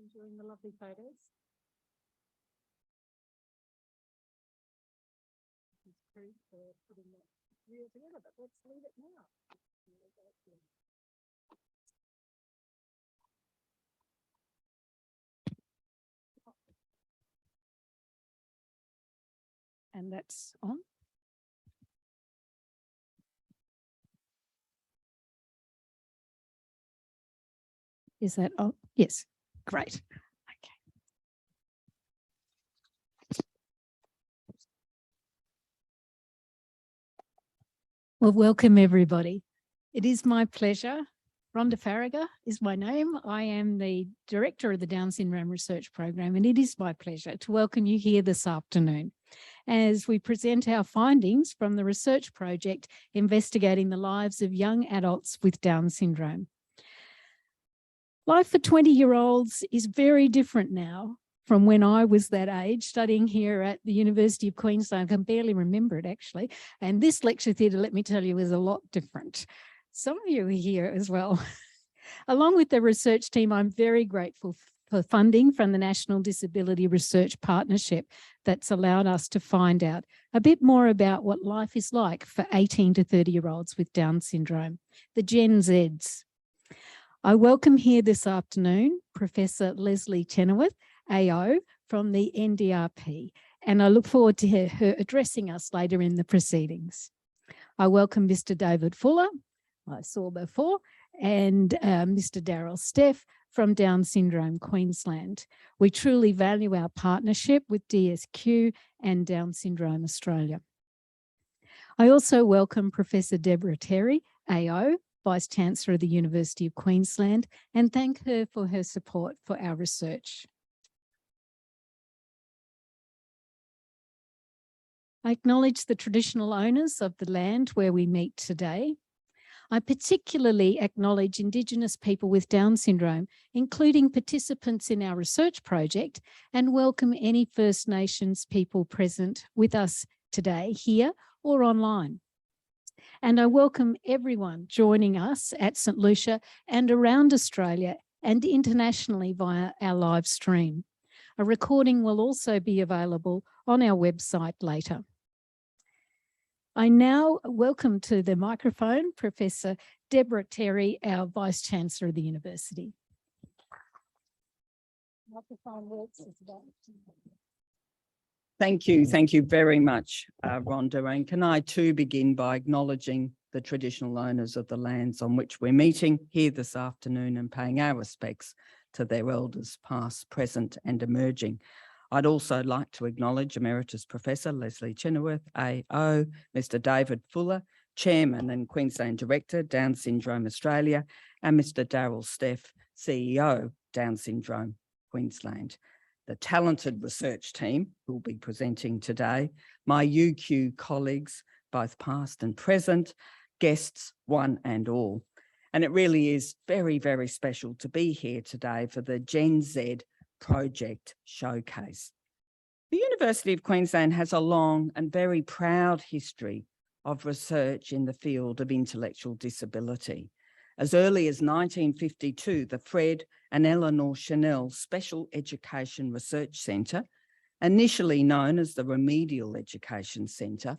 enjoying the lovely photos? It's great for putting that reel together, but let's leave it now. And that's on. Is that on? Yes, great. Okay. Well, welcome everybody. It is my pleasure. Rhonda Farragher is my name. I am the Director of the Down Syndrome Research Program, and it is my pleasure to welcome you here this afternoon as we present our findings from the research project investigating the lives of young adults with Down syndrome. Life for 20-year-olds is very different now from when I was that age, studying here at the University of Queensland. I can barely remember it actually. And this lecture theatre, let me tell you, is a lot different. Some of you are here as well. Along with the research team, I'm very grateful for funding from the National Disability Research Partnership that's allowed us to find out a bit more about what life is like for 18 to 30-year-olds with Down syndrome, the Gen Zs. I welcome here this afternoon Professor Leslie Chenoweth, AO, from the NDRP, and I look forward to her addressing us later in the proceedings. I welcome Mr. David Fuller, I saw before, and Mr. Daryl Steff from Down Syndrome Queensland. We truly value our partnership with DSQ and Down Syndrome Australia. I also welcome Professor Deborah Terry, AO, Vice-Chancellor of the University of Queensland, and thank her for her support for our research. I acknowledge the traditional owners of the land where we meet today. I particularly acknowledge Indigenous people with Down syndrome, including participants in our research project, and welcome any First Nations people present with us today, here or online. And I welcome everyone joining us at St Lucia and around Australia and internationally via our live stream. A recording will also be available on our website later. I now welcome to the microphone Professor Deborah Terry, our Vice-Chancellor of the University. Microphone works as well. Thank you very much, Rhonda. And can I too begin by acknowledging the traditional owners of the lands on which we're meeting here this afternoon and paying our respects to their elders past, present and emerging. I'd also like to acknowledge Emeritus Professor Leslie Chenoweth, AO, Mr. David Fuller, Chairman and Queensland Director, Down Syndrome Australia, and Mr. Daryl Steff, CEO, Down Syndrome Queensland. The talented research team who will be presenting today, my UQ colleagues, both past and present, guests one and all. And it really is very, very special to be here today for the Gen Z project showcase. The University of Queensland has a long and very proud history of research in the field of intellectual disability. As early as 1952, the Fred and Eleanor Chanel Special Education Research Centre, initially known as the Remedial Education Centre,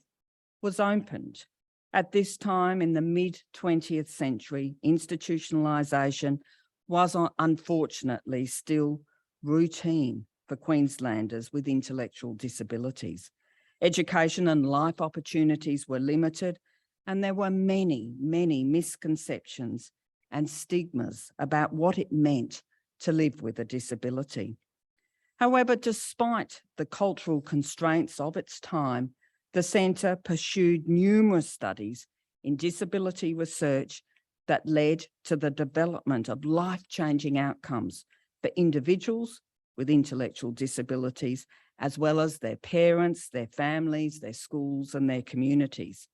was opened. At this time in the mid-20th century, institutionalisation was unfortunately still routine for Queenslanders with intellectual disabilities. Education and life opportunities were limited, and there were many, many misconceptions and stigmas about what it meant to live with a disability. However, despite the cultural constraints of its time, the Centre pursued numerous studies in disability research that led to the development of life-changing outcomes for individuals with intellectual disabilities, as well as their parents, their families, their schools, and their communities.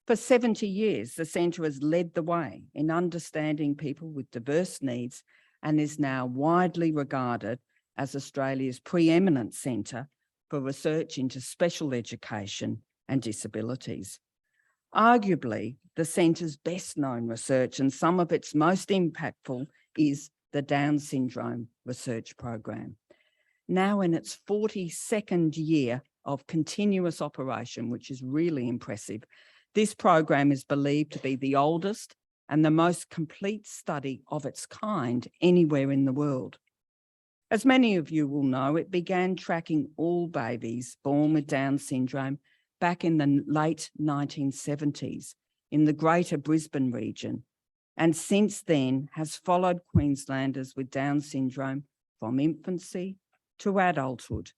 For 70 years, the Centre has led the way in understanding people with diverse needs and is now widely regarded as Australia's preeminent centre for research into special education and disabilities. Arguably, the Centre's best known research and some of its most impactful is the Down Syndrome Research Program. Now in its 42nd year of continuous operation, which is really impressive, this program is believed to be the oldest and the most complete study of its kind anywhere in the world. As many of you will know, it began tracking all babies born with Down syndrome back in the late 1970s in the Greater Brisbane region, and since then has followed Queenslanders with Down syndrome from infancy to adulthood.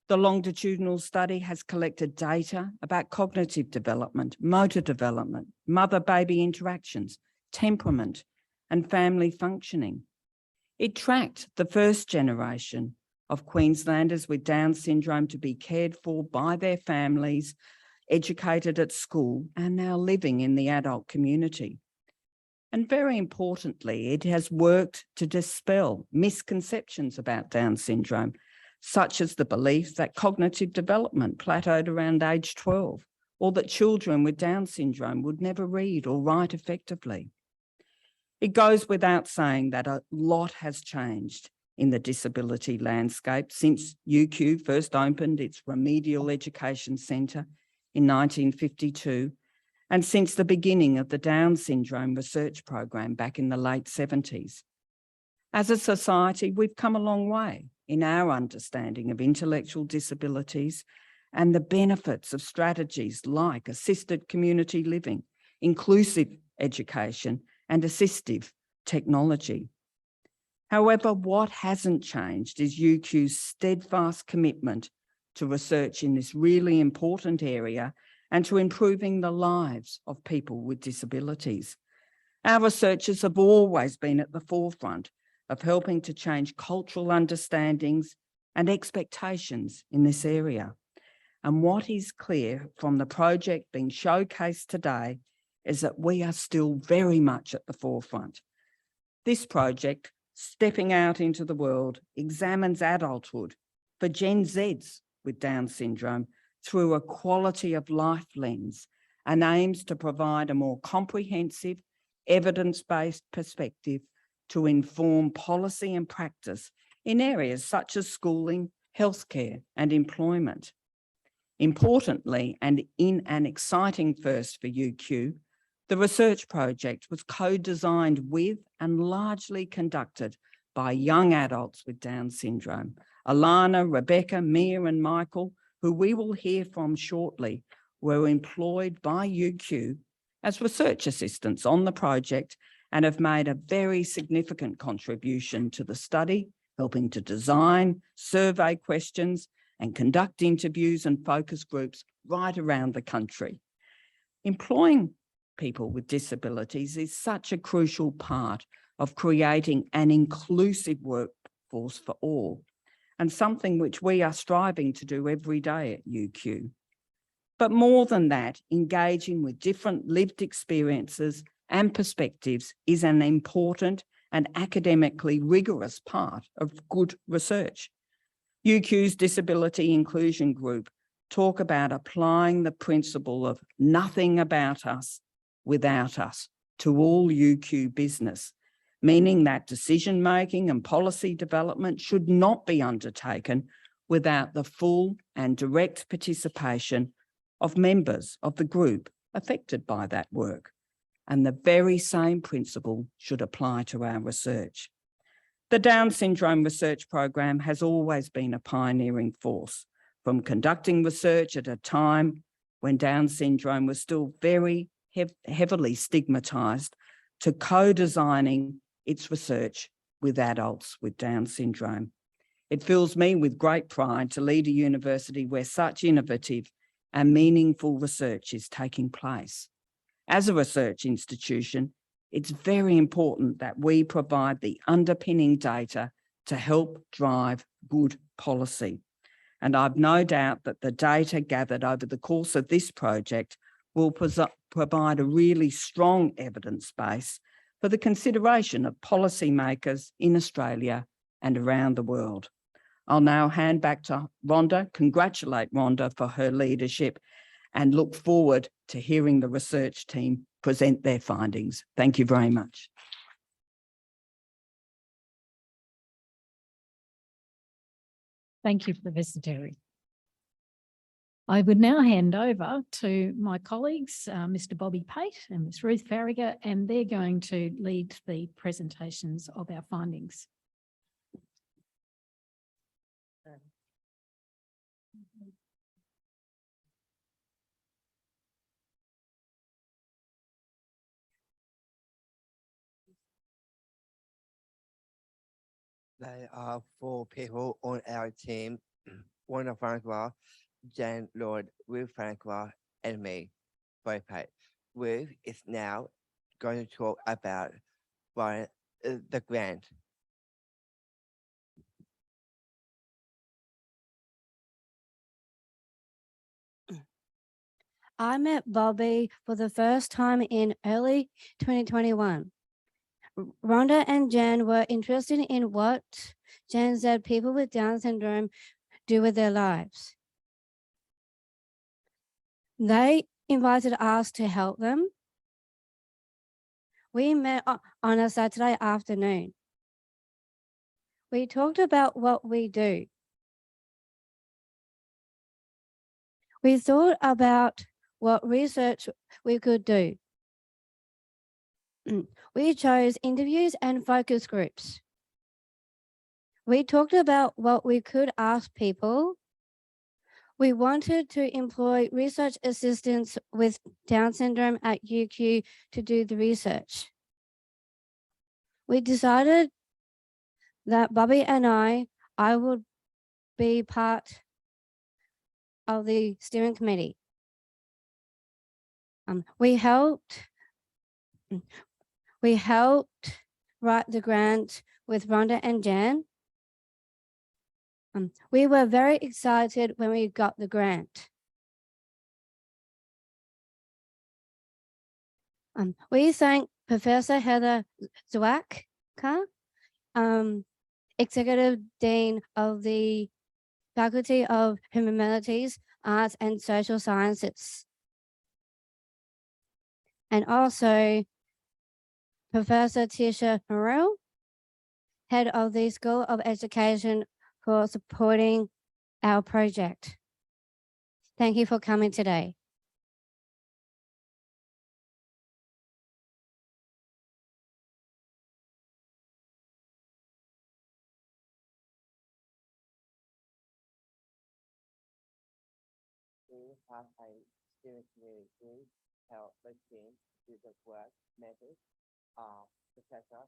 The longitudinal study has collected data about cognitive development, motor development, mother-baby interactions, temperament, and family functioning. It tracked the first generation of Queenslanders with Down syndrome to be cared for by their families, educated at school, and now living in the adult community. And very importantly, it has worked to dispel misconceptions about Down syndrome, such as the belief that cognitive development plateaued around age 12, or that children with Down syndrome would never read or write effectively. It goes without saying that a lot has changed in the disability landscape since UQ first opened its Remedial Education Centre in 1952, and since the beginning of the Down Syndrome Research Program back in the late 70s. As a society, we've come a long way in our understanding of intellectual disabilities and the benefits of strategies like assisted community living, inclusive education, and assistive technology. However, what hasn't changed is UQ's steadfast commitment to research in this really important area and to improving the lives of people with disabilities. Our researchers have always been at the forefront of helping to change cultural understandings and expectations in this area. And what is clear from the project being showcased today is that we are still very much at the forefront. This project, Stepping Out into the World, examines adulthood for Gen Zs with Down syndrome through a quality of life lens and aims to provide a more comprehensive, evidence-based perspective to inform policy and practice in areas such as schooling, healthcare, and employment. Importantly, and in an exciting first for UQ, the research project was co-designed with and largely conducted by young adults with Down syndrome. Alana, Rebecca, Mia, and Michael, who we will hear from shortly, were employed by UQ as research assistants on the project and have made a very significant contribution to the study, helping to design survey questions and conduct interviews and focus groups right around the country. Employing people with disabilities is such a crucial part of creating an inclusive workforce for all, and something which we are striving to do every day at UQ. But more than that, engaging with different lived experiences and perspectives is an important and academically rigorous part of good research. UQ's Disability Inclusion Group talk about applying the principle of nothing about us without us to all UQ business, meaning that decision-making and policy development should not be undertaken without the full and direct participation of members of the group affected by that work. And the very same principle should apply to our research. The Down Syndrome Research Program has always been a pioneering force, from conducting research at a time when Down syndrome was still very heavily stigmatised, to co-designing its research with adults with Down syndrome. It fills me with great pride to lead a university where such innovative and meaningful research is taking place. As a research institution, it's very important that we provide the underpinning data to help drive good policy. And I've no doubt that the data gathered over the course of this project will provide a really strong evidence base for the consideration of policymakers in Australia and around the world. I'll now hand back to Rhonda, congratulate Rhonda for her leadership, and look forward to hearing the research team present their findings. Thank you very much. Thank you, Professor Terry. I would now hand over to my colleagues, Mr. Bobby Pate and Ms. Ruth Farragher, and they're going to lead the presentations of our findings. There are 4 people on our team. Wanda Francois, Jan Lord, Ruth Francois, and me, Bobby Pate. Ruth is now going to talk about the grant. I met Bobby for the first time in early 2021. Rhonda and Jan were interested in what Jan said people with Down syndrome do with their lives. They invited us to help them. We met on a Saturday afternoon. We talked about what we do. We thought about what research we could do. We chose interviews and focus groups. We talked about what we could ask people. We wanted to employ research assistants with Down syndrome at UQ to do the research. We decided that Bobby and I would be part of the steering committee. We helped write the grant with Rhonda and Jan. We were very excited when we got the grant. We thank Professor Heather Zwaka, Executive Dean of the Faculty of Humanities, Arts and Social Sciences, and also Professor Tisha Morrell, Head of the School of Education, for supporting our project. Thank you for coming today. We have a steering committee to help the team do the work methods of Professor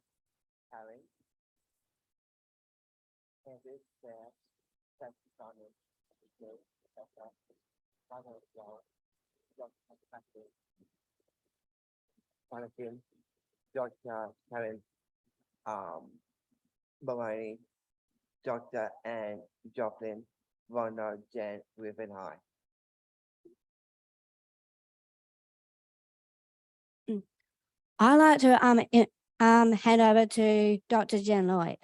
Harry. Every step that's on it, Professor Dr. Karen Bhavani, Dr. Anne Joplin, Rhonda, Jan, Ruth, and I. I'd like to hand over to Dr. Jen Lloyd.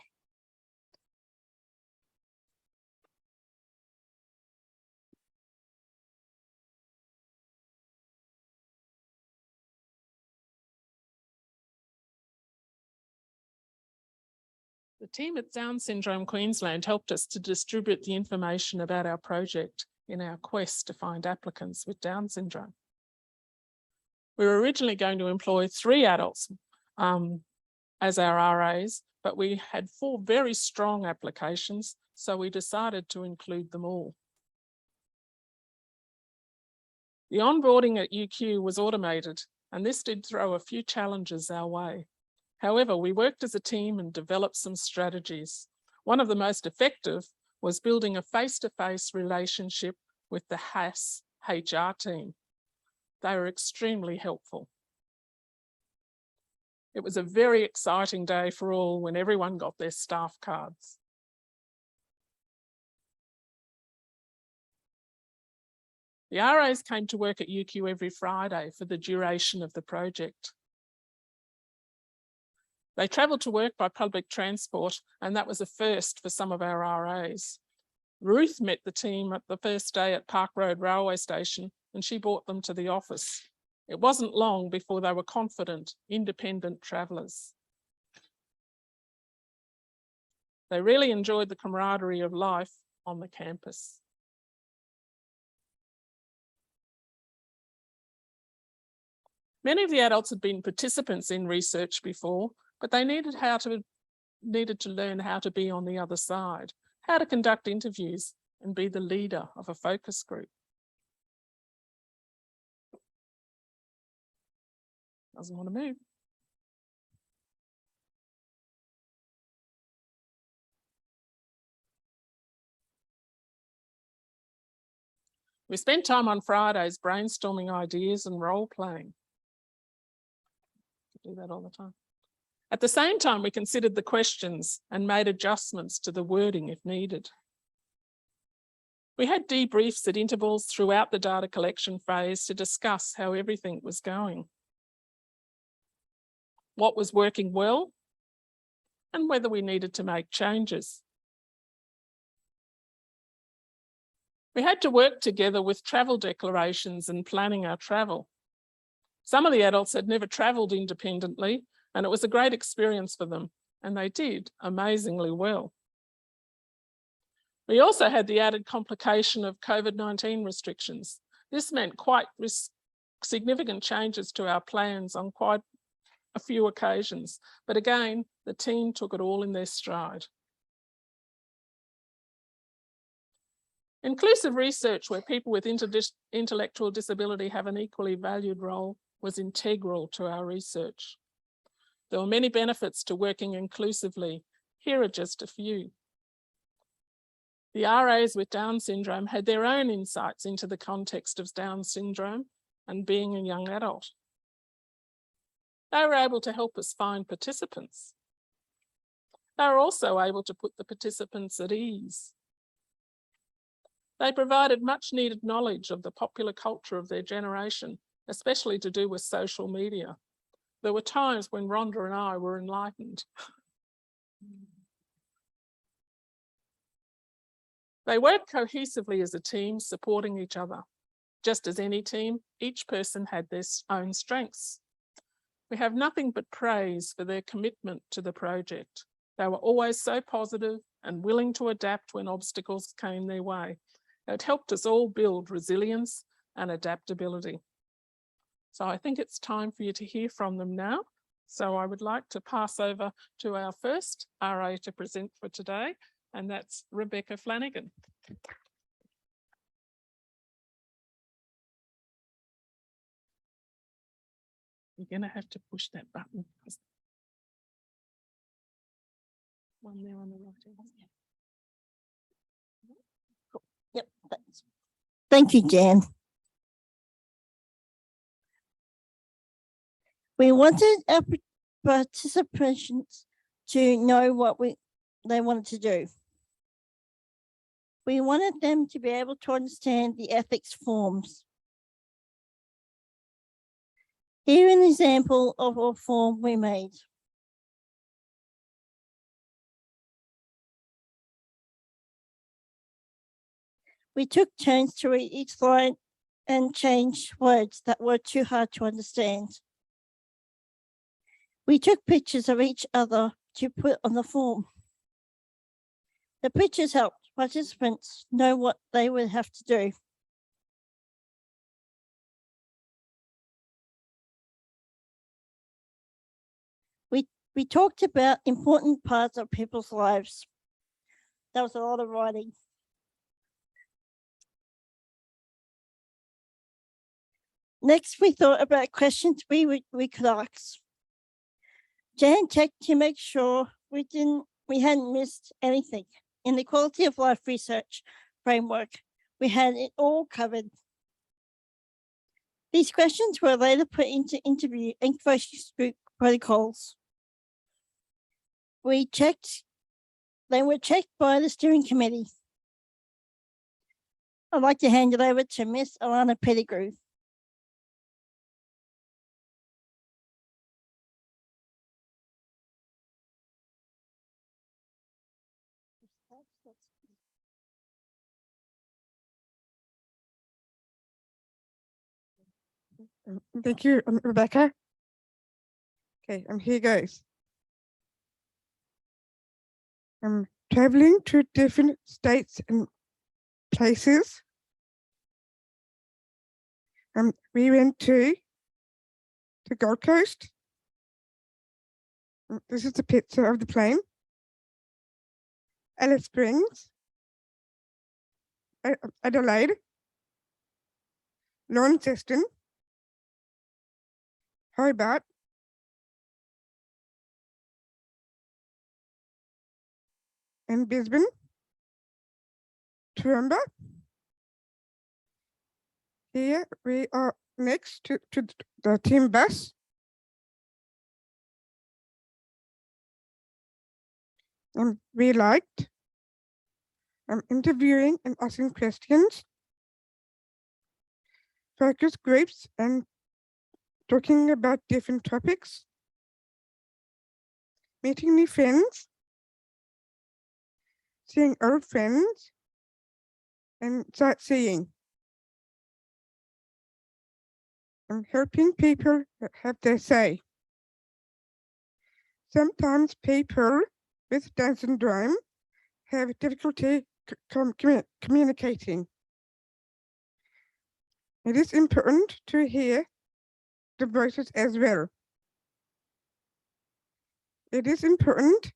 The team at Down Syndrome Queensland helped us to distribute the information about our project in our quest to find applicants with Down syndrome. We were originally going to employ 3 adults as our RAs, but we had 4 very strong applications, so we decided to include them all. The onboarding at UQ was automated, and this did throw a few challenges our way. However, we worked as a team and developed some strategies. One of the most effective was building a face-to-face relationship with the HAS HR team. They were extremely helpful. It was a very exciting day for all when everyone got their staff cards. The RAs came to work at UQ every Friday for the duration of the project. They travelled to work by public transport, and that was a first for some of our RAs. Ruth met the team at the first day at Park Road Railway Station, and she brought them to the office. It wasn't long before they were confident, independent travellers. They really enjoyed the camaraderie of life on the campus. Many of the adults had been participants in research before, but they needed to learn how to be on the other side, how to conduct interviews and be the leader of a focus group. Doesn't want to move. We spent time on Fridays brainstorming ideas and role playing. Do that all the time. At the same time, we considered the questions and made adjustments to the wording if needed. We had debriefs at intervals throughout the data collection phase to discuss how everything was going, what was working well, and whether we needed to make changes. We had to work together with travel declarations and planning our travel. Some of the adults had never travelled independently, and it was a great experience for them, and they did amazingly well. We also had the added complication of COVID-19 restrictions. This meant quite significant changes to our plans on quite a few occasions, but again, the team took it all in their stride. Inclusive research where people with intellectual disability have an equally valued role was integral to our research. There were many benefits to working inclusively. Here are just a few. The RAs with Down syndrome had their own insights into the context of Down syndrome and being a young adult. They were able to help us find participants. They were also able to put the participants at ease. They provided much needed knowledge of the popular culture of their generation, especially to do with social media. There were times when Rhonda and I were enlightened. They worked cohesively as a team, supporting each other. Just as any team, each person had their own strengths. We have nothing but praise for their commitment to the project. They were always so positive and willing to adapt when obstacles came their way. It helped us all build resilience and adaptability. So I think it's time for you to hear from them now. So I would like to pass over to our first RA to present for today, and that's Rebecca Flanagan. You're going to have to push that button. One there on the right. Cool. Yep. Thanks. Thank you, Jan. We wanted our participants to know what they wanted to do. We wanted them to be able to understand the ethics forms. Here an example of a form we made. We took turns to read each line and change words that were too hard to understand. We took pictures of each other to put on the form. The pictures helped participants know what they would have to do. We talked about important parts of people's lives. That was a lot of writing. Next, we thought about questions we could ask. Jan checked to make sure we hadn't missed anything. In the quality of life research framework, we had it all covered. These questions were later put into interview and focus group protocols. They were checked by the steering committee. I'd like to hand it over to Miss Alana Pettigrew. Thank you, Rebecca. Okay, here goes. Traveling to different states and places. We went to the Gold Coast. This is the picture of the plane. Alice Springs, Adelaide, Launceston, Hobart, and Brisbane, Toowoomba. Here we are next to the team bus. We liked interviewing and asking questions, focus groups and talking about different topics, meeting new friends, seeing old friends, and sightseeing. And helping people have their say. Sometimes people with Down syndrome have difficulty communicating. It is important to hear the voices as well. It is important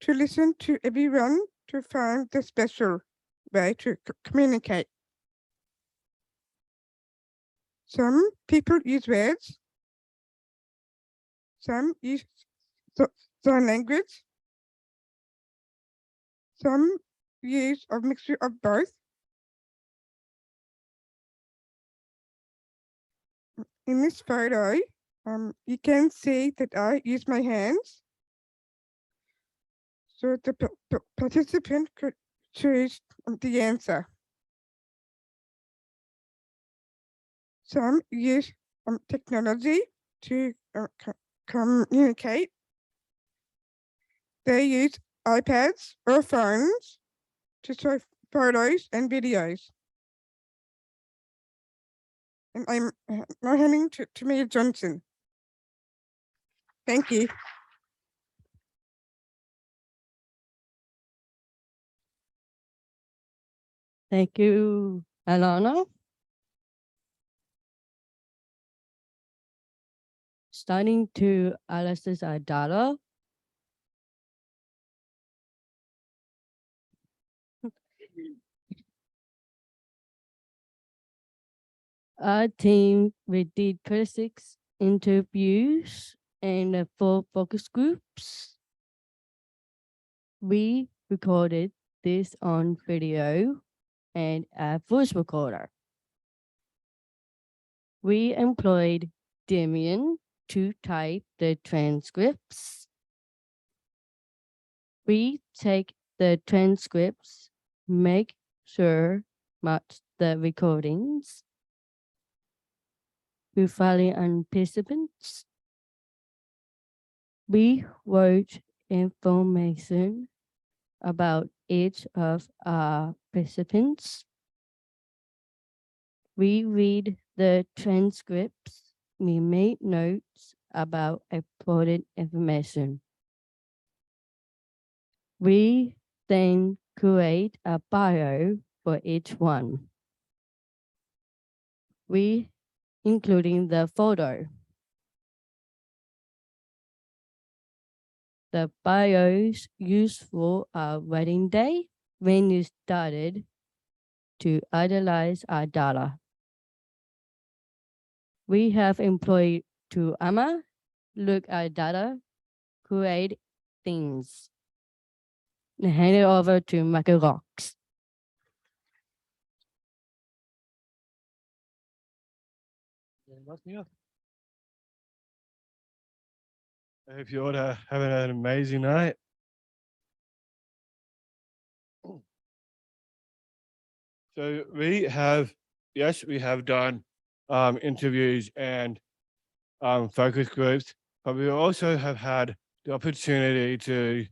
to listen to everyone to find the special way to communicate. Some people use words, some use sign language, some use a mixture of both. In this photo, you can see that I use my hands. So the participant could choose the answer. Some use technology to communicate. They use iPads or phones to show photos and videos. And I'm now handing to Mia Johnson. Thank you. Thank you, Alana. Starting to Alice's data. Our team, we did 36 interviews and 4 focus groups. We recorded this on video and a voice recorder. We employed Damien to type the transcripts. We take the transcripts, make sure match the recordings. We follow on participants. We wrote information about each of our participants. We read the transcripts. We made notes about important information. We then create a bio for each one. We including the photo. The bios used for our wedding day when you started to analyze our data. We have employed to Amma, look at data, create things, and hand it over to Michael Rocks. I hope you're all having an amazing night. So we have done interviews and focus groups, but we also have had the opportunity to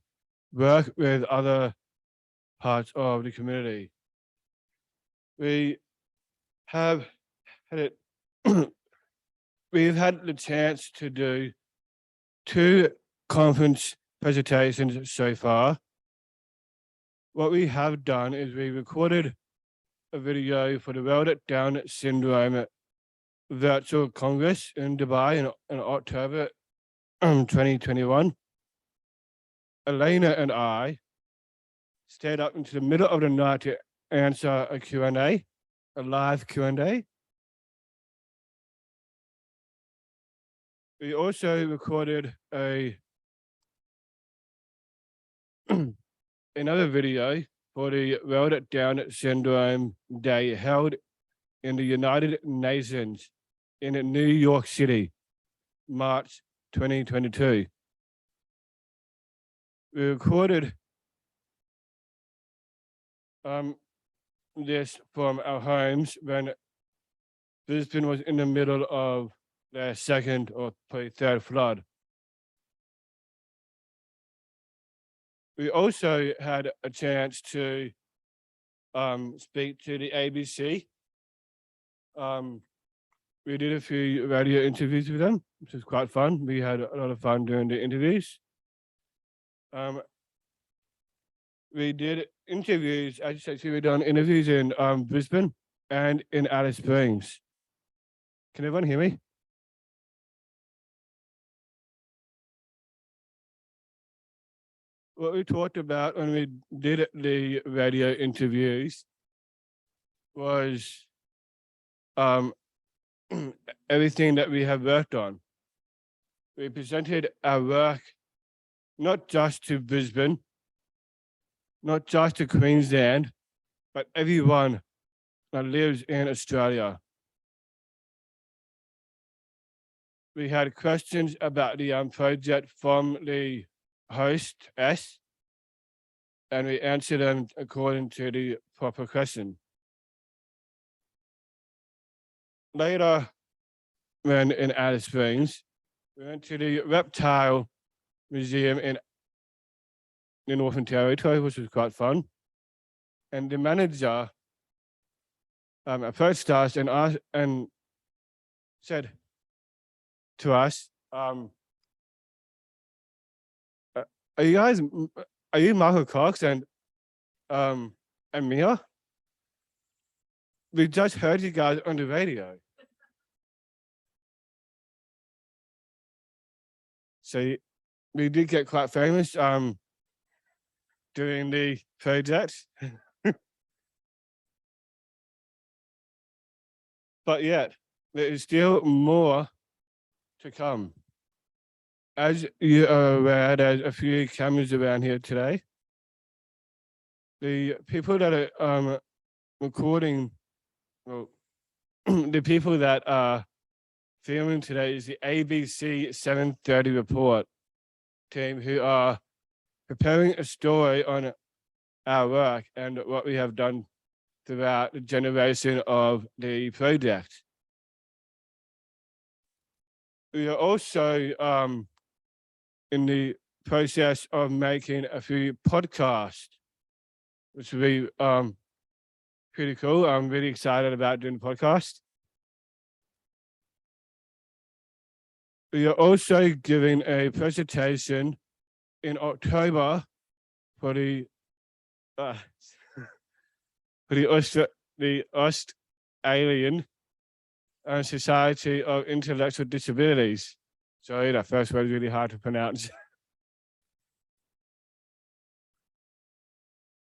work with other parts of the community. We have had it. We've had the chance to do 2 conference presentations so far. What we have done is we recorded a video for the World Down Syndrome Virtual Congress in Dubai in October 2021. Elena and I stayed up into the middle of the night to answer a Q&A, a live Q&A. We also recorded another video for the World Down Syndrome Day held in the United Nations in New York City, March 2022. We recorded this from our homes when Brisbane was in the middle of their second or probably third flood. We also had a chance to speak to the ABC. We did a few radio interviews with them, which was quite fun. We had a lot of fun doing the interviews. We did interviews, we've done interviews in Brisbane and in Alice Springs. Can everyone hear me? What we talked about when we did the radio interviews was everything that we have worked on. We presented our work not just to Brisbane, not just to Queensland, but everyone that lives in Australia. We had questions about the project from the host S, and we answered them according to the proper question. Later, when in Alice Springs, we went to the Reptile Museum in the Northern Territory, which was quite fun. And the manager approached us and said to us, are you Michael Cox and Mia? We just heard you guys on the radio. So we did get quite famous doing the project. But yet, there is still more to come. As you are aware, there's a few cameras around here today. The people that are recording, well, the people that are filming today is the ABC 7:30 report team who are preparing a story on our work and what we have done throughout the generation of the project. We are also in the process of making a few podcasts, which will be pretty cool. I'm really excited about doing the podcast. We are also giving a presentation in October for the Australian Society of Intellectual Disabilities. Sorry, that first word is really hard to pronounce.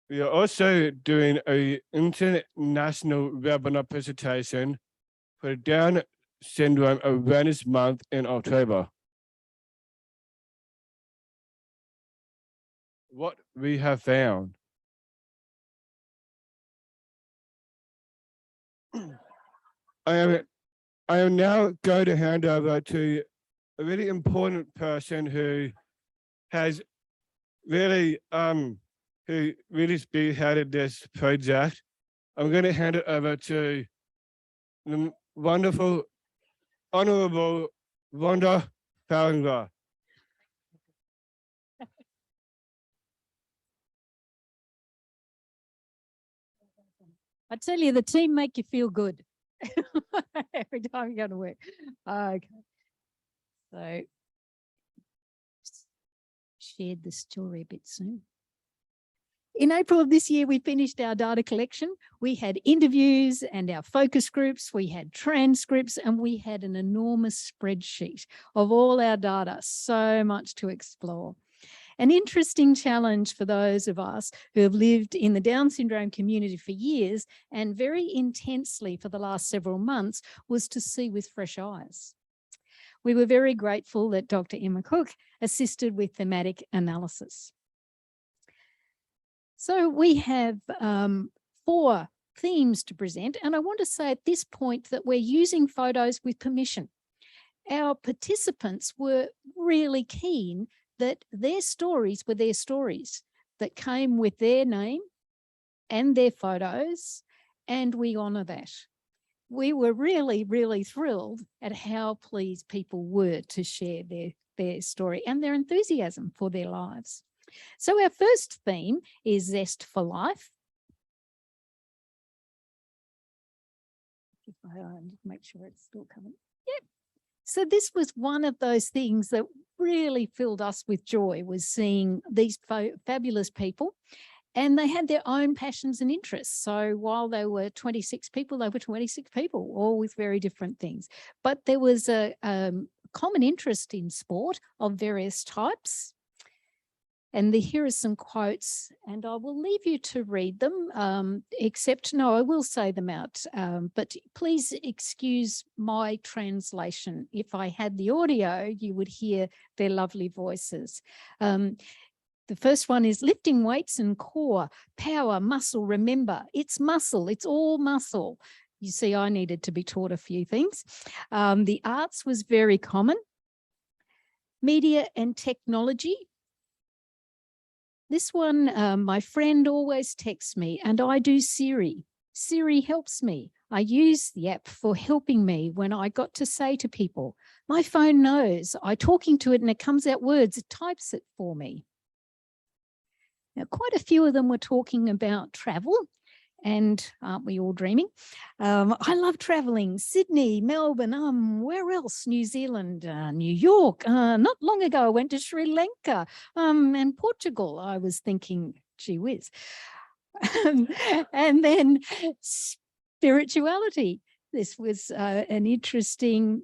We are also doing an international webinar presentation for the Down Syndrome Awareness Month in October. What we have found. I am now going to hand over to a really important person who has really spearheaded this project. I'm going to hand it over to the wonderful, honorable Rhonda Farrington. I tell you, the team make you feel good every time you go to work. Okay. So shared the story a bit soon. In April of this year, we finished our data collection. We had interviews and our focus groups, we had transcripts, and we had an enormous spreadsheet of all our data, so much to explore. An interesting challenge for those of us who have lived in the Down syndrome community for years and very intensely for the last several months was to see with fresh eyes. We were very grateful that Dr. Emma Cook assisted with thematic analysis. So we have 4 themes to present, and I want to say at this point that we're using photos with permission. Our participants were really keen that their stories were their stories that came with their name and their photos, and we honour that. We were really, really thrilled at how pleased people were to share their story and their enthusiasm for their lives. So our first theme is Zest for Life. Make sure it's still coming. Yep. So this was one of those things that really filled us with joy, was seeing these fabulous people, and they had their own passions and interests. So while they were 26 people, they were 26 people, all with very different things. But there was a common interest in sport of various types. And here are some quotes, and I will leave you to read them, except, no, I will say them out, but please excuse my translation. If I had the audio, you would hear their lovely voices. The first one is lifting weights and core, power, muscle, remember, it's muscle, it's all muscle. You see, I needed to be taught a few things. The arts was very common. Media and technology. This one, my friend always texts me, and I do Siri. Siri helps me. I use the app for helping me when I got to say to people, my phone knows, I'm talking to it and it comes out words, it types it for me. Now, quite a few of them were talking about travel, and aren't we all dreaming? I love traveling, Sydney, Melbourne, where else? New Zealand, New York. Not long ago, I went to Sri Lanka and Portugal. I was thinking, gee whiz. And then spirituality. This was an interesting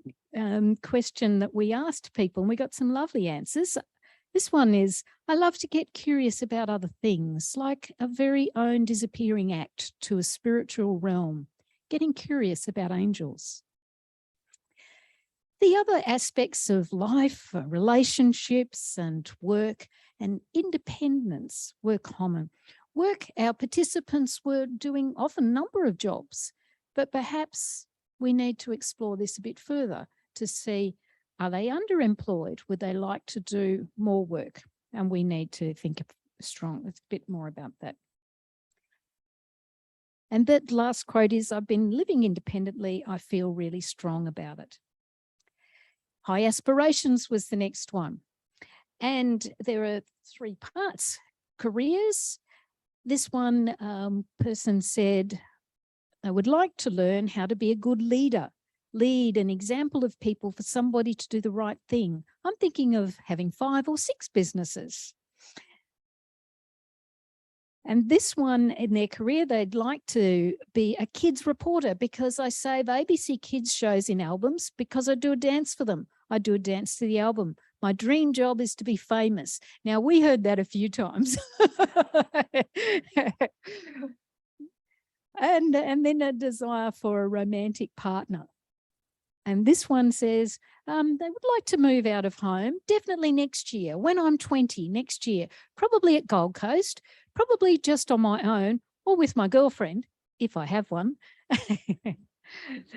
question that we asked people, and we got some lovely answers. This one is, I love to get curious about other things, like a very own disappearing act to a spiritual realm, getting curious about angels. The other aspects of life, relationships and work and independence were common. Work, our participants were doing often a number of jobs, but perhaps we need to explore this a bit further to see, are they underemployed? Would they like to do more work? And we need to think a bit more about that. And that last quote is, I've been living independently. I feel really strong about it. High aspirations was the next one. And there are 3 parts. Careers. This one person said, I would like to learn how to be a good leader. Lead an example of people for somebody to do the right thing. I'm thinking of having 5 or 6 businesses. And this one in their career, they'd like to be a kids reporter because I save ABC kids shows in albums because I do a dance for them. I do a dance to the album. My dream job is to be famous. Now, we heard that a few times. and then a desire for a romantic partner. And this one says they would like to move out of home, definitely next year, when I'm 20, next year, probably at Gold Coast, probably just on my own or with my girlfriend, if I have one.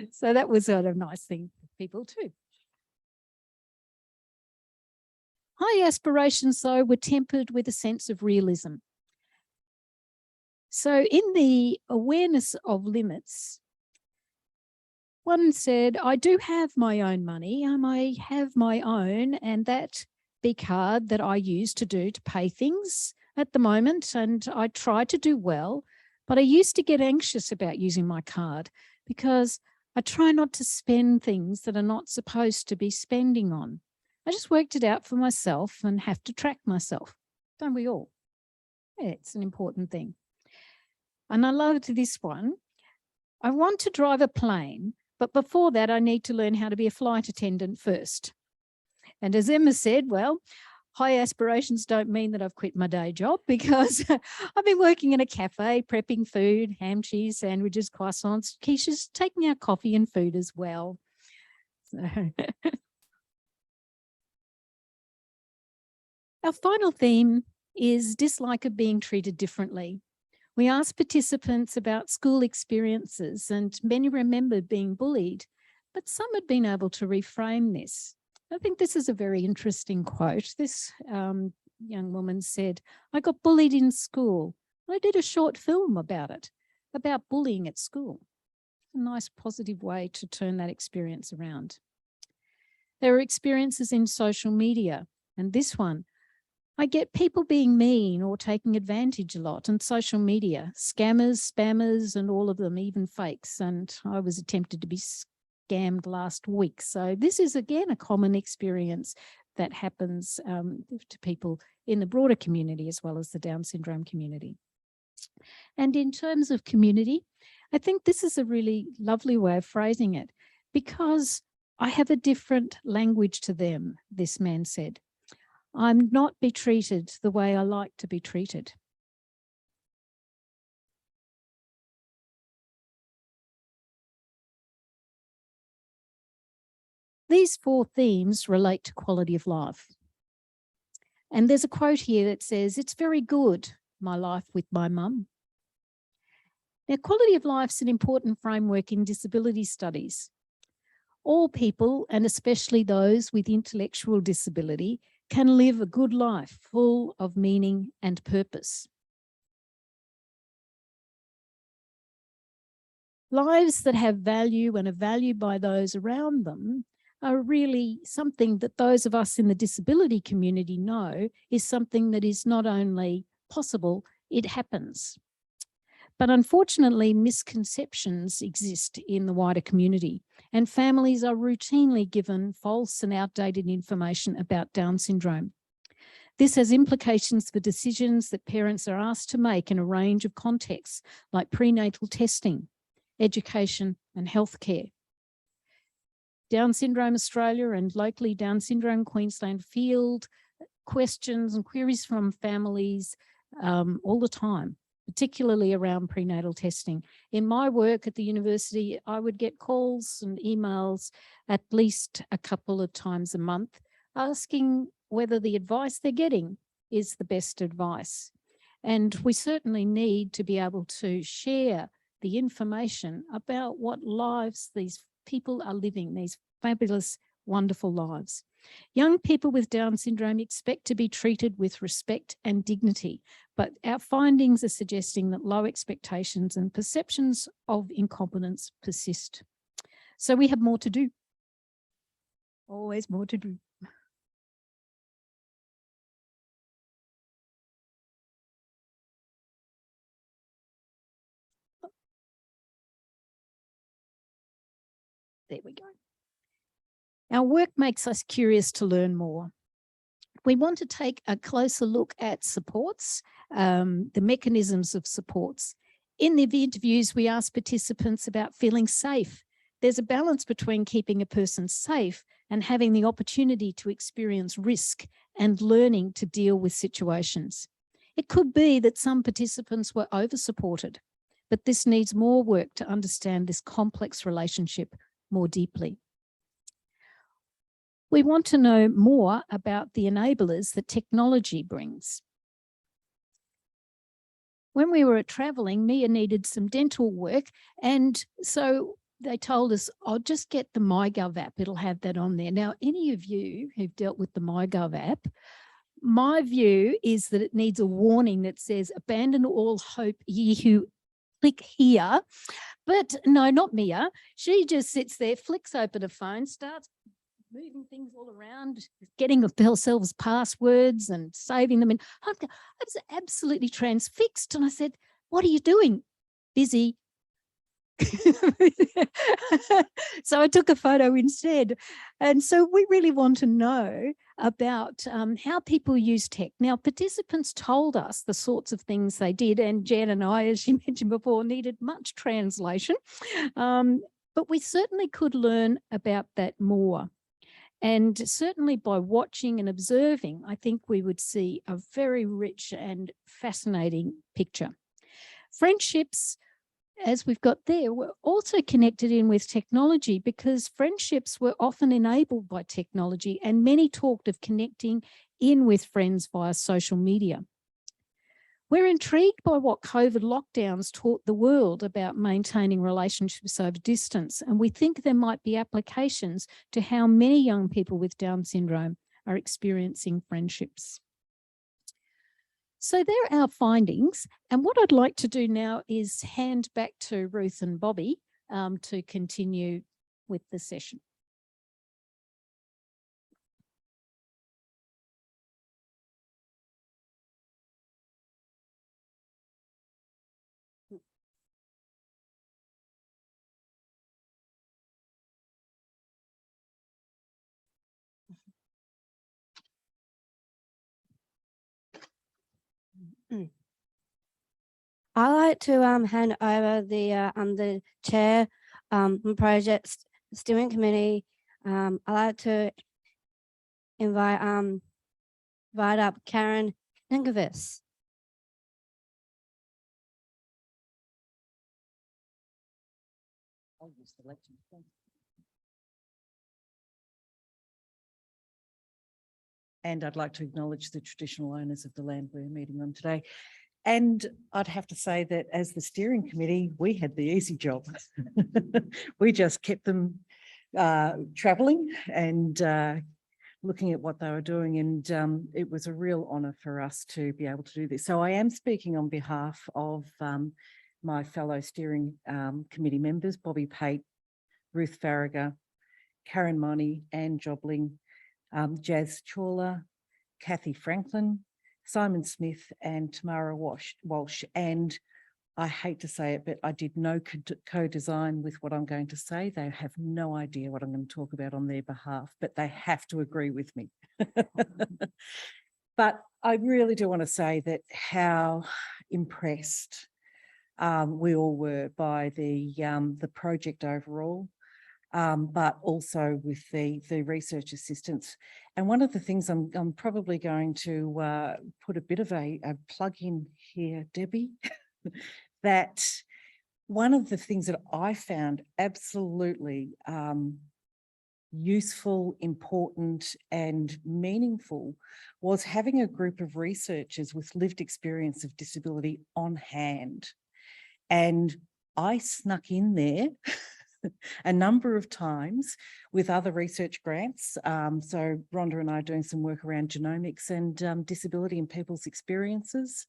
So that was sort of a nice thing for people too. High aspirations, though, were tempered with a sense of realism. So in the awareness of limits, one said, I do have my own money. I have my own, and that big card that I use to pay things at the moment, and I try to do well, but I used to get anxious about using my card because I try not to spend things that are not supposed to be spending on. I just worked it out for myself and have to track myself. Don't we all? Yeah, it's an important thing. And I loved this one. I want to drive a plane, but before that, I need to learn how to be a flight attendant first. And as Emma said, well, high aspirations don't mean that I've quit my day job, because I've been working in a cafe, prepping food, ham, cheese, sandwiches, croissants, quiches, taking out coffee and food as well. So our final theme is dislike of being treated differently. We asked participants about school experiences, and many remembered being bullied, but some had been able to reframe this. I think this is a very interesting quote. This young woman said, "I got bullied in school. I did a short film about it, about bullying at school." A nice positive way to turn that experience around. There are experiences in social media, and this one, "I get people being mean or taking advantage a lot on social media, scammers, spammers, and all of them, even fakes. And I was attempted to be scammed last week." So this is, again, a common experience that happens to people in the broader community as well as the Down syndrome community. And in terms of community, I think this is a really lovely way of phrasing it, because I have a different language to them, this man said. "I'm not be treated the way I like to be treated." These 4 themes relate to quality of life. And there's a quote here that says, "It's very good, my life with my mum." Now, quality of life is an important framework in disability studies. All people, and especially those with intellectual disability, can live a good life full of meaning and purpose. Lives that have value and are valued by those around them are really something that those of us in the disability community know is something that is not only possible, it happens. But unfortunately, misconceptions exist in the wider community, and families are routinely given false and outdated information about Down syndrome. This has implications for decisions that parents are asked to make in a range of contexts, like prenatal testing, education, and healthcare. Down Syndrome Australia and locally Down Syndrome Queensland field questions and queries from families all the time, particularly around prenatal testing. In my work at the university, I would get calls and emails at least a couple of times a month asking whether the advice they're getting is the best advice. And we certainly need to be able to share the information about what lives these people are living, these fabulous, wonderful lives. Young people with Down syndrome expect to be treated with respect and dignity, but our findings are suggesting that low expectations and perceptions of incompetence persist. So we have more to do. Always more to do. There we go. Our work makes us curious to learn more. We want to take a closer look at supports, the mechanisms of supports. In the interviews, we ask participants about feeling safe. There's a balance between keeping a person safe and having the opportunity to experience risk and learning to deal with situations. It could be that some participants were over-supported, but this needs more work to understand this complex relationship more deeply. We want to know more about the enablers that technology brings. When we were traveling, Mia needed some dental work, and so they told us, "I'll just get the MyGov app, it'll have that on there." Now, any of you who've dealt with the MyGov app, my view is that it needs a warning that says, "Abandon all hope, ye who click here." But no, not Mia. She just sits there, flicks open a phone, starts moving things all around, getting themselves passwords and saving them. And I was absolutely transfixed. And I said, "What are you doing?" "Busy." So I took a photo instead. And so we really want to know about how people use tech. Now, participants told us the sorts of things they did, and Jan and I, as you mentioned before, needed much translation. But we certainly could learn about that more. And certainly by watching and observing, I think we would see a very rich and fascinating picture. Friendships, as we've got there, were also connected in with technology, because friendships were often enabled by technology, and many talked of connecting in with friends via social media. We're intrigued by what COVID lockdowns taught the world about maintaining relationships over distance, and we think there might be applications to how many young people with Down syndrome are experiencing friendships. So there are our findings, and what I'd like to do now is hand back to Ruth and Bobby to continue with the session. I like to hand over the chair project steering committee. I like to invite up Karen Ninkovic. And I'd like to acknowledge the traditional owners of the land we're meeting on today. And I'd have to say that as the steering committee, we had the easy job. We just kept them travelling and looking at what they were doing. And it was a real honour for us to be able to do this. So I am speaking on behalf of my fellow steering committee members, Bobby Pate, Ruth Farragher, Karen Money, Anne Jobling, Jazz Chawla, Kathy Franklin, Simon Smith and Tamara Walsh. And I hate to say it, but I did no co-design with what I'm going to say. They have no idea what I'm going to talk about on their behalf, but they have to agree with me. But I really do want to say that how impressed we all were by the project overall. But also with the research assistants. And one of the things I'm probably going to put a bit of a plug in here, Debbie, that one of the things that I found absolutely useful, important and meaningful was having a group of researchers with lived experience of disability on hand. And I snuck in there a number of times with other research grants. So Rhonda and I are doing some work around genomics and disability and people's experiences.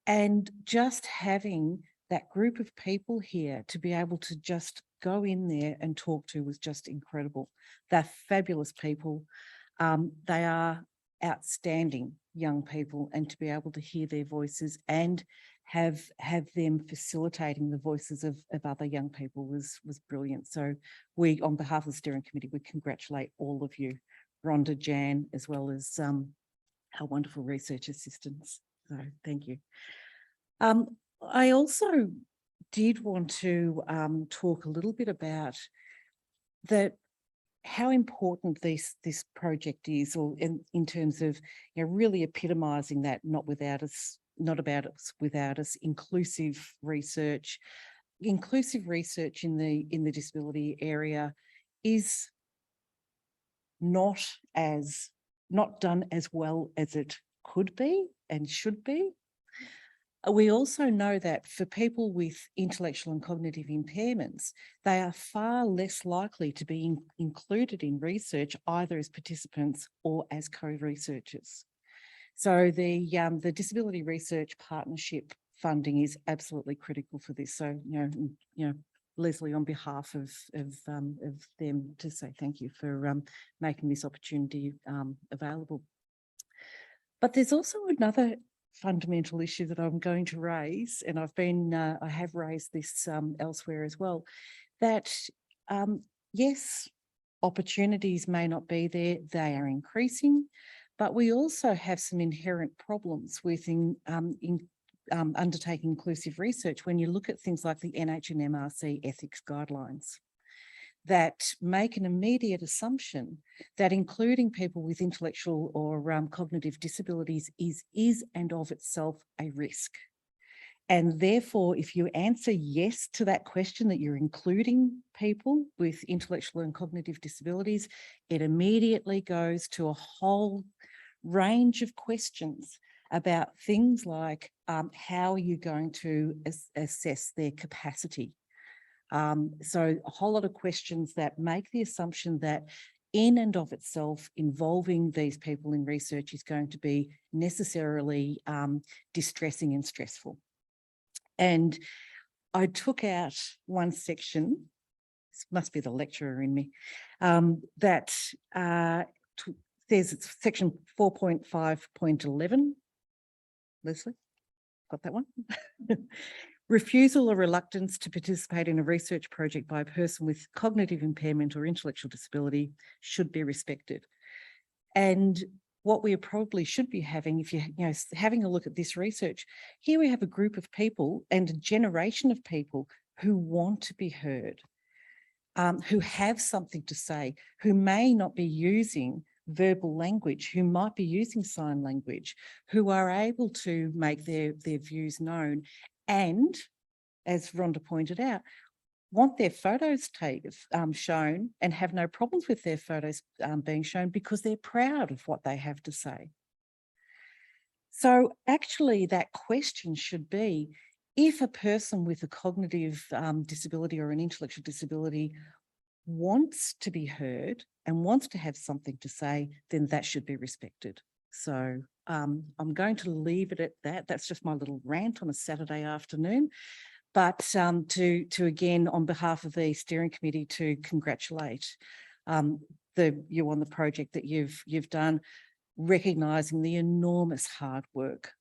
And just having that group of people here to be able to just go in there and talk to was just incredible. They're fabulous people. They are outstanding young people, and to be able to hear their voices and have them facilitating the voices of other young people was brilliant. So we, on behalf of the steering committee, we congratulate all of you, Rhonda, Jan, as well as our wonderful research assistants. So thank you. I also did want to talk a little bit about how important this project is, or in terms of really epitomising that not about us without us, inclusive research. Inclusive research in the disability area is not done as well as it could be and should be. We also know that for people with intellectual and cognitive impairments, they are far less likely to be included in research, either as participants or as co-researchers. So the Disability Research Partnership funding is absolutely critical for this. So, Leslie, on behalf of them, to say thank you for making this opportunity available. But there's also another fundamental issue that I'm going to raise, and I have raised this elsewhere as well, that yes, opportunities may not be there, they are increasing, but we also have some inherent problems with undertaking inclusive research when you look at things like the NHMRC ethics guidelines that make an immediate assumption that including people with intellectual or cognitive disabilities is and of itself a risk. And therefore, if you answer yes to that question, that you're including people with intellectual and cognitive disabilities, it immediately goes to a whole range of questions about things like how are you going to assess their capacity. So a whole lot of questions that make the assumption that in and of itself involving these people in research is going to be necessarily distressing and stressful. And I took out one section, this must be the lecturer in me, that there's section 4.5.11. Leslie, got that one? Refusal or reluctance to participate in a research project by a person with cognitive impairment or intellectual disability should be respected. And what we probably should be having, if you're having a look at this research, here we have a group of people and a generation of people who want to be heard, who have something to say, who may not be using verbal language, who might be using sign language, who are able to make their views known, and, as Rhonda pointed out, want their photos shown and have no problems with their photos being shown because they're proud of what they have to say. So actually that question should be, if a person with a cognitive disability or an intellectual disability wants to be heard and wants to have something to say, then that should be respected. So I'm going to leave it at that. That's just my little rant on a Saturday afternoon. But to again, on behalf of the steering committee, to congratulate you on the project that you've done, recognising the enormous hard work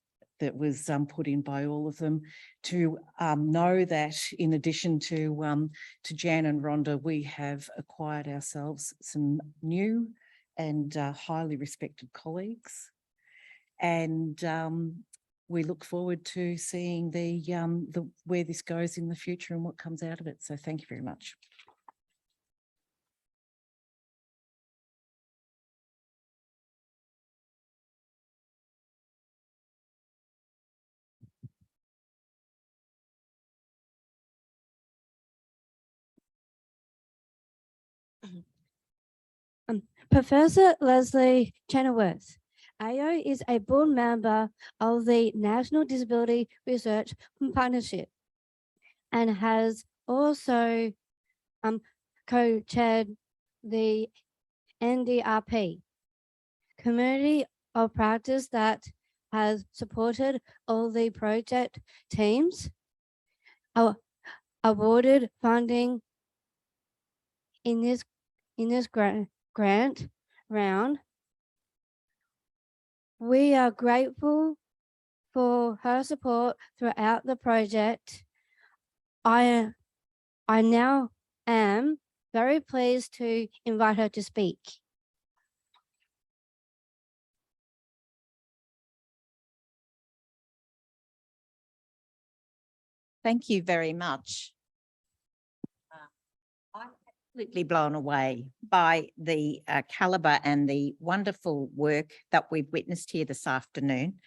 that was put in by all of them, to know that in addition to Jan and Rhonda, we have acquired ourselves some new and highly respected colleagues. And we look forward to seeing where this goes in the future and what comes out of it. So thank you very much. Professor Leslie Chenoweth. AO is a board member of the National Disability Research Partnership and has also co-chaired the NDRP, community of practice that has supported all the project teams, awarded funding in this grant round. We are grateful for her support throughout the project. I now am very pleased to invite her to speak. Thank you very much. I'm absolutely blown away by the calibre and the wonderful work that we've witnessed here this afternoon.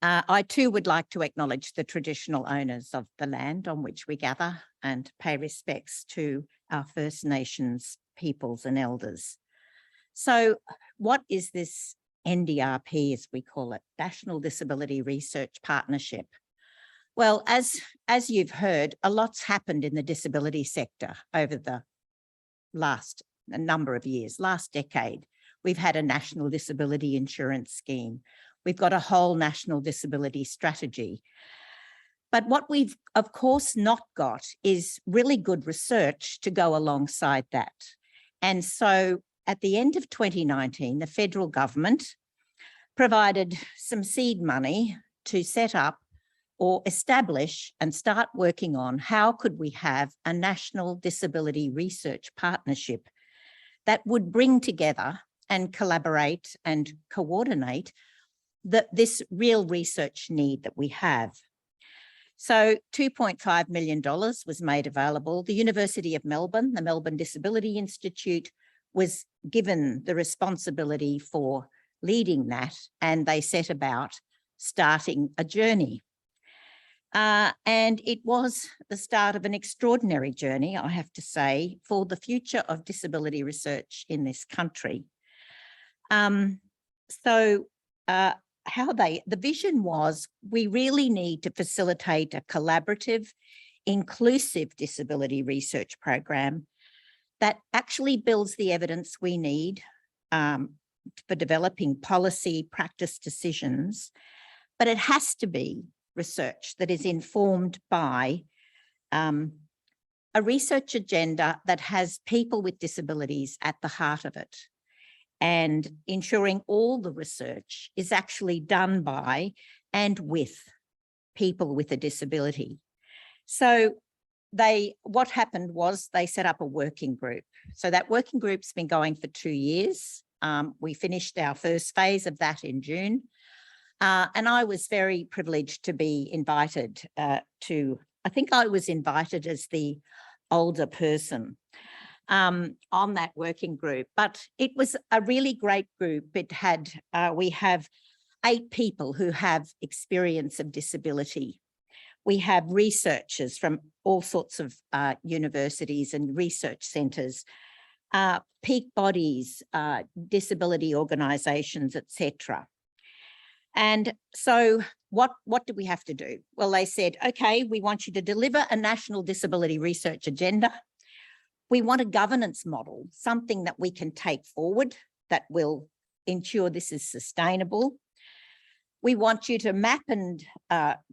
I too would like to acknowledge the traditional owners of the land on which we gather and pay respects to our First Nations peoples and elders. So what is this NDRP, as we call it, National Disability Research Partnership? Well, as you've heard, a lot's happened in the disability sector over the last number of years, last decade. We've had a national disability insurance scheme. We've got a whole national disability strategy. But what we've, of course, not got is really good research to go alongside that. And so at the end of 2019, the federal government provided some seed money to set up or establish and start working on how could we have a national disability research partnership that would bring together and collaborate and coordinate this real research need that we have. So $2.5 million was made available. The University of Melbourne, the Melbourne Disability Institute, was given the responsibility for leading that, and they set about starting a journey. And it was the start of an extraordinary journey, I have to say, for the future of disability research in this country. The vision was, we really need to facilitate a collaborative, inclusive disability research program that actually builds the evidence we need for developing policy practice decisions, but it has to be research that is informed by a research agenda that has people with disabilities at the heart of it, and ensuring all the research is actually done by and with people with a disability. So what happened was they set up a working group. So that working group's been going for 2 years. We finished our first phase of that in June. And I was very privileged to be invited I think I was invited as the older person on that working group, but it was a really great group. It had, we have 8 people who have experience of disability. We have researchers from all sorts of universities and research centres, peak bodies, disability organisations, etc. And so what do we have to do? Well, they said, okay, we want you to deliver a national disability research agenda. We want a governance model, something that we can take forward that will ensure this is sustainable. We want you to map and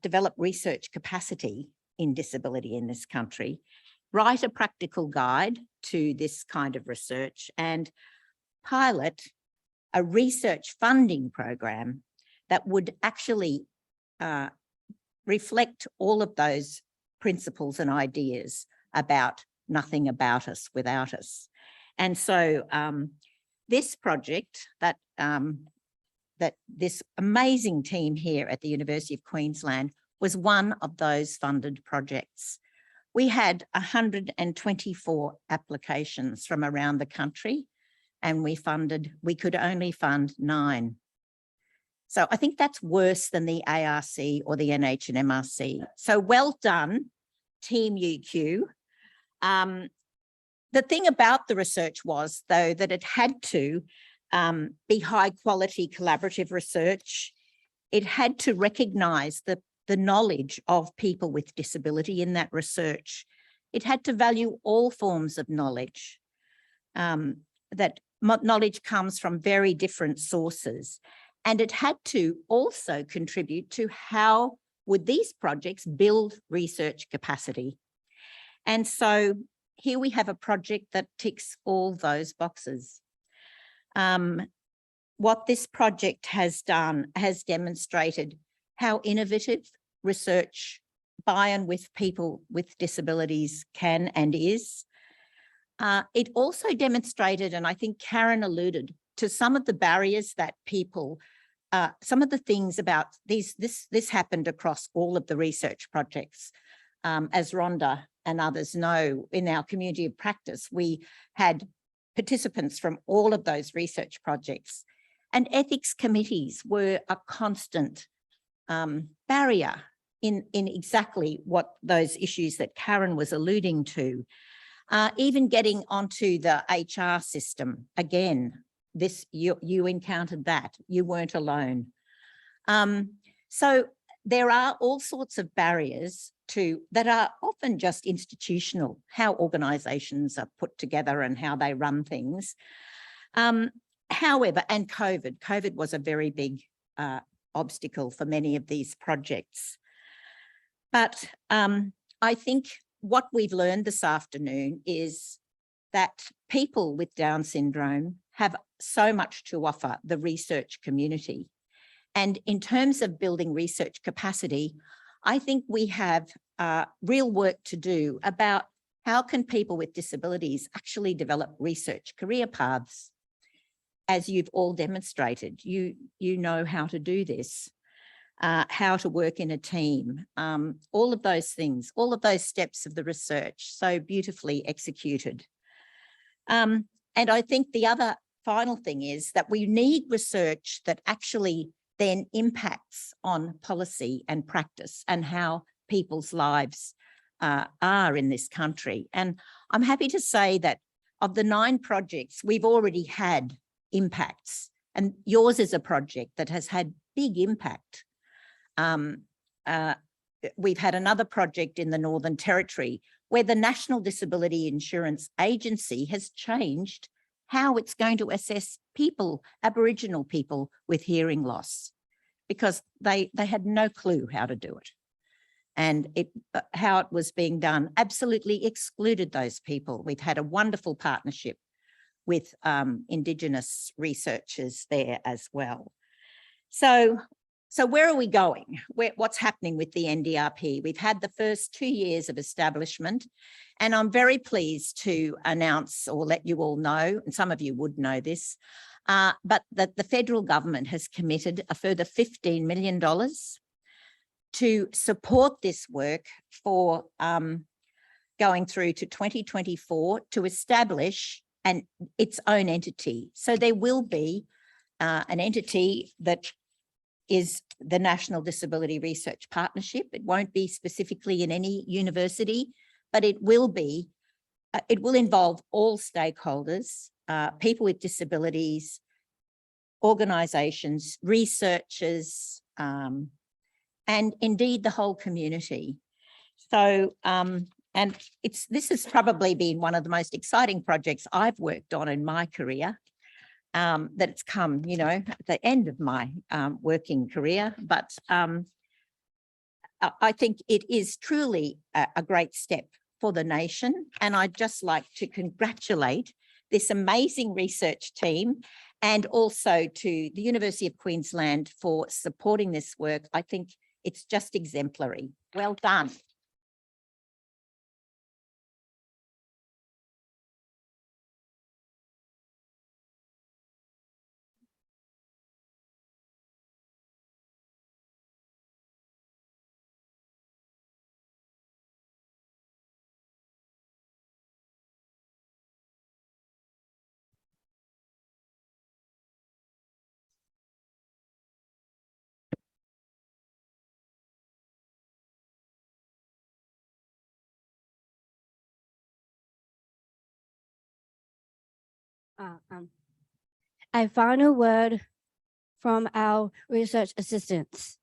develop research capacity in disability in this country, write a practical guide to this kind of research, and pilot a research funding program that would actually reflect all of those principles and ideas about nothing about us without us. And so this project that this amazing team here at the University of Queensland was one of those funded projects. We had 124 applications from around the country, and we could only fund 9. So I think that's worse than the ARC or the NHMRC. So well done, Team UQ. The thing about the research was, though, that it had to be high quality collaborative research. It had to recognise the knowledge of people with disability in that research. It had to value all forms of knowledge, that knowledge comes from very different sources. And it had to also contribute to how would these projects build research capacity. And so here we have a project that ticks all those boxes. What this project has done has demonstrated how innovative research by and with people with disabilities can and is. It also demonstrated, and I think Karen alluded to some of the barriers that people, some of the things about this happened across all of the research projects. As Rhonda and others know, in our community of practice, we had participants from all of those research projects, and ethics committees were a constant barrier in exactly what those issues that Karen was alluding to. Even getting onto the HR system, again, you encountered that, you weren't alone. So there are all sorts of barriers that are often just institutional, how organisations are put together and how they run things. However, and COVID was a very big obstacle for many of these projects. But I think what we've learned this afternoon is that people with Down syndrome have so much to offer the research community. And in terms of building research capacity, I think we have real work to do about how can people with disabilities actually develop research career paths. As you've all demonstrated, you know how to do this, how to work in a team, all of those things, all of those steps of the research, so beautifully executed. And I think the other final thing is that we need research that actually then impacts on policy and practice and how people's lives are in this country. And I'm happy to say that of the 9 projects, we've already had impacts, and yours is a project that has had big impact. We've had another project in the Northern Territory where the National Disability Insurance Agency has changed how it's going to assess people, Aboriginal people with hearing loss, because they had no clue how to do it. And how it was being done absolutely excluded those people. We've had a wonderful partnership with Indigenous researchers there as well. So where are we going? What's happening with the NDRP? We've had the first 2 years of establishment, and I'm very pleased to announce or let you all know, and some of you would know this, but that the federal government has committed a further $15 million to support this work for going through to 2024 to establish its own entity. So there will be an entity that is the National Disability Research Partnership. It won't be specifically in any university, but it will be, it will involve all stakeholders, people with disabilities, organisations, researchers, and indeed the whole community. So, and this has probably been one of the most exciting projects I've worked on in my career, that it's come, you know, at the end of my working career. But I think it is truly a great step for the nation. And I'd just like to congratulate this amazing research team and also to the University of Queensland for supporting this work. I think it's just exemplary. Well done. A final word from our research assistants.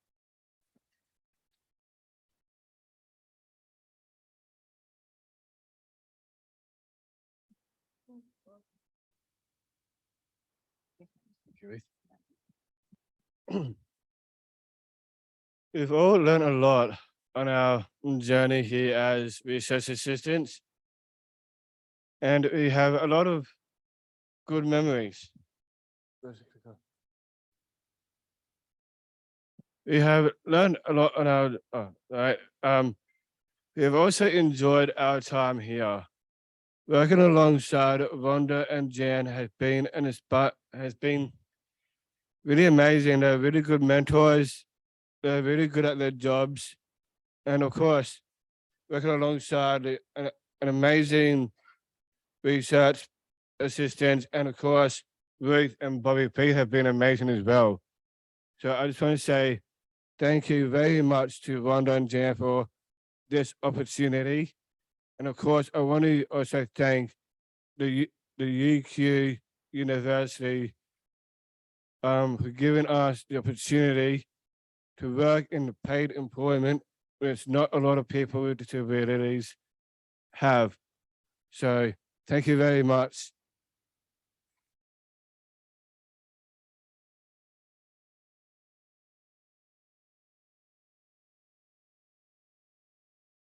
We've all learned a lot on our journey here as research assistants, and we have a lot of good memories. We have learned a lot on our, we have also enjoyed our time here. Working alongside Rhonda and Jan has been really amazing. They're really good mentors. They're really good at their jobs. And of course, working alongside an amazing research assistant, and of course, Ruth and Bobby P have been amazing as well. So I just want to say thank you very much to Rhonda and Jan for this opportunity. And of course, I want to also thank the UQ University for giving us the opportunity to work in paid employment, which not a lot of people with disabilities have. So thank you very much.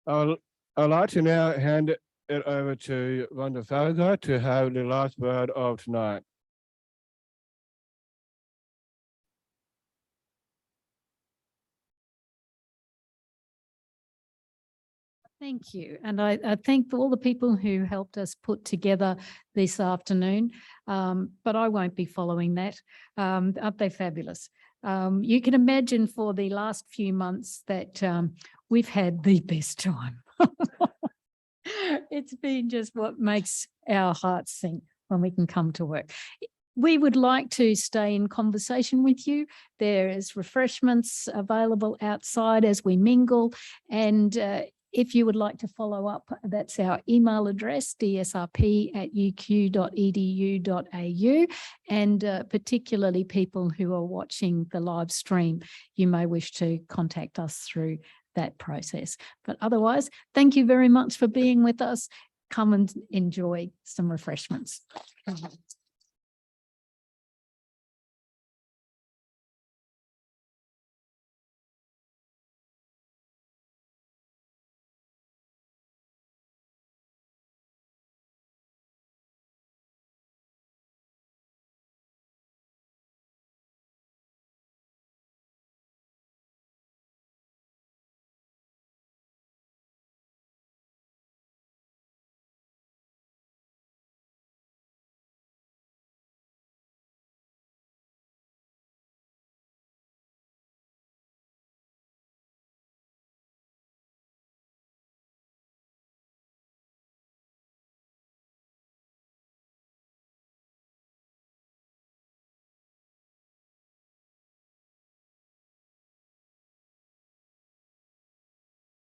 I'd like to now hand it over to Rhonda Farragut to have the last word of tonight. Thank you. And I thank all the people who helped us put together this afternoon, but I won't be following that. Aren't they fabulous? You can imagine for the last few months that we've had the best time. It's been just what makes our hearts sing when we can come to work. We would like to stay in conversation with you. There is refreshments available outside as we mingle. And if you would like to follow up, that's our email address, dsrp@uq.edu.au. And particularly people who are watching the live stream, you may wish to contact us through that process. But otherwise, thank you very much for being with us. Come and enjoy some refreshments.